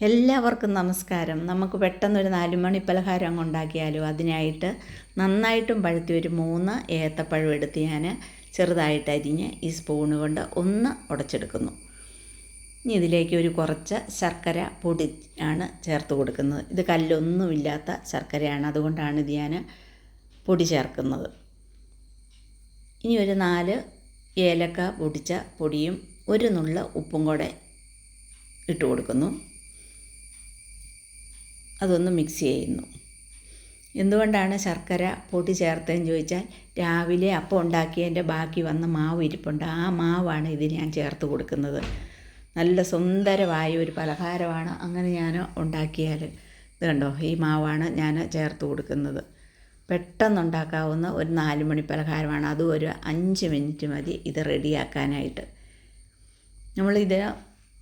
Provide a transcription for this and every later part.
എല്ലാവർക്കും നമസ്കാരം. നമുക്ക് പെട്ടെന്നൊരു 4 മണി പലഹാരം അങ്ങ് ഉണ്ടാക്കിയാലോ. അതിനായിട്ട് നന്നായിട്ടും പഴുത്തി ഒരു 3 ഏത്തപ്പഴം എടുത്ത് ഞാൻ ചെറുതായിട്ട് അരിഞ്ഞ് ഈ സ്പൂണ് കൊണ്ട് ഒന്ന് ഉടച്ചെടുക്കുന്നു. ഇനി ഇതിലേക്ക് ഒരു കുറച്ച് ശർക്കര പൊടി ആണ് ചേർത്ത് കൊടുക്കുന്നത്. ഇത് കല്ലൊന്നുമില്ലാത്ത ശർക്കരയാണ്, അതുകൊണ്ടാണ് ഇത് ഞാൻ പൊടി ചേർക്കുന്നത്. ഇനി ഒരു 4 ഏലക്ക പൊടിച്ച പൊടിയും ഒരു നുള്ള ഉപ്പും കൂടെ ഇട്ട് കൊടുക്കുന്നു. അതൊന്ന് മിക്സ് ചെയ്യുന്നു. എന്തുകൊണ്ടാണ് ശർക്കര പൊടി ചേർത്തതെന്ന് ചോദിച്ചാൽ, രാവിലെ അപ്പം ഉണ്ടാക്കിയതിൻ്റെ ബാക്കി വന്ന മാവ് ഇരിപ്പുണ്ട്. ആ മാവാണ് ഇതിന് ഞാൻ ചേർത്ത് കൊടുക്കുന്നത്. നല്ല സുന്ദരമായ ഒരു പലഹാരമാണ് അങ്ങനെ ഞാൻ ഉണ്ടാക്കിയാൽ. ഇത് കണ്ടോ, ഈ മാവാണ് ഞാൻ ചേർത്ത് കൊടുക്കുന്നത്. പെട്ടെന്നുണ്ടാക്കാവുന്ന ഒരു 4 മണി പലഹാരമാണ്. അതും ഒരു 5 മിനിറ്റ് മതി ഇത് റെഡിയാക്കാനായിട്ട്. നമ്മളിത്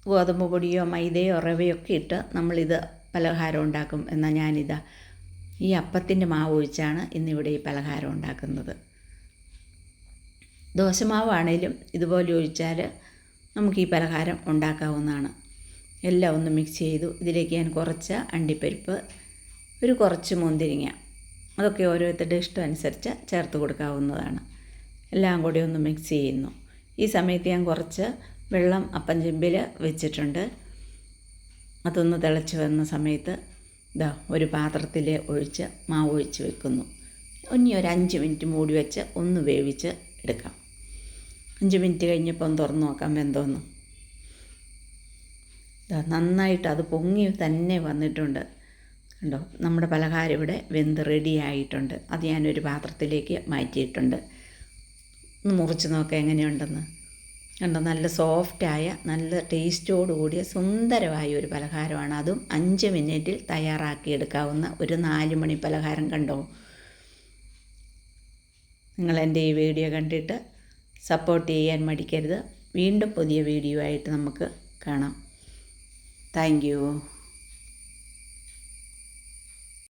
ഗോതമ്പ് പൊടിയോ മൈദയോ റവയൊക്കെ ഇട്ട് നമ്മളിത് പലഹാരം ഉണ്ടാക്കും. എന്നാൽ ഞാനിതാ ഈ അപ്പത്തിൻ്റെ മാവ് ഒഴിച്ചാണ് ഇന്നിവിടെ ഈ പലഹാരം ഉണ്ടാക്കുന്നത്. ദോശമാവാണേലും ഇതുപോലെ ഒഴിച്ചാൽ നമുക്ക് ഈ പലഹാരം ഉണ്ടാക്കാവുന്നതാണ്. എല്ലാം ഒന്ന് മിക്സ് ചെയ്തു. ഇതിലേക്ക് ഞാൻ കുറച്ച് അണ്ടിപ്പരിപ്പ്, ഒരു കുറച്ച് മുന്തിരിങ്ങ, അതൊക്കെ ഓരോരുത്തരുടെ ഇഷ്ടം അനുസരിച്ച് ചേർത്ത് കൊടുക്കാവുന്നതാണ്. എല്ലാം കൂടി ഒന്ന് മിക്സ് ചെയ്യുന്നു. ഈ സമയത്ത് ഞാൻ കുറച്ച് വെള്ളം അപ്പം ചെമ്പിൽ വെച്ചിട്ടുണ്ട്. അതൊന്ന് തിളച്ച് വന്ന സമയത്ത് ഇതാ ഒരു പാത്രത്തിൽ ഒഴിച്ച് മാവ് ഒഴിച്ച് വെക്കുന്നു. ഇനി ഒരു 5 മിനിറ്റ് മൂടി വെച്ച് ഒന്ന് വേവിച്ച് എടുക്കാം. 5 മിനിറ്റ് കഴിഞ്ഞപ്പോൾ ഒന്ന് തുറന്ന് നോക്കാം വെന്തോന്ന്. ഇതാ നന്നായിട്ട് അത് പൊങ്ങി തന്നെ വന്നിട്ടുണ്ട്. കണ്ടോ, നമ്മുടെ പലഹാരം ഇവിടെ വെന്ത് റെഡി ആയിട്ടുണ്ട്. അത് ഞാനൊരു പാത്രത്തിലേക്ക് മാറ്റിയിട്ടുണ്ട്. ഒന്ന് മുറിച്ച് നോക്കാം എങ്ങനെയുണ്ടെന്ന്. കണ്ടോ, നല്ല സോഫ്റ്റായ നല്ല ടേസ്റ്റോട് കൂടിയ സുന്ദരമായ ഒരു പലഹാരമാണ്. അതും 5 മിനിറ്റിൽ തയ്യാറാക്കിയെടുക്കാവുന്ന ഒരു 4 മണി പലഹാരം. കണ്ടോ, നിങ്ങളെൻ്റെ ഈ വീഡിയോ കണ്ടിട്ട് സപ്പോർട്ട് ചെയ്യാൻ മടിക്കരുത്. വീണ്ടും പുതിയ വീഡിയോ ആയിട്ട് നമുക്ക് കാണാം. Thank you.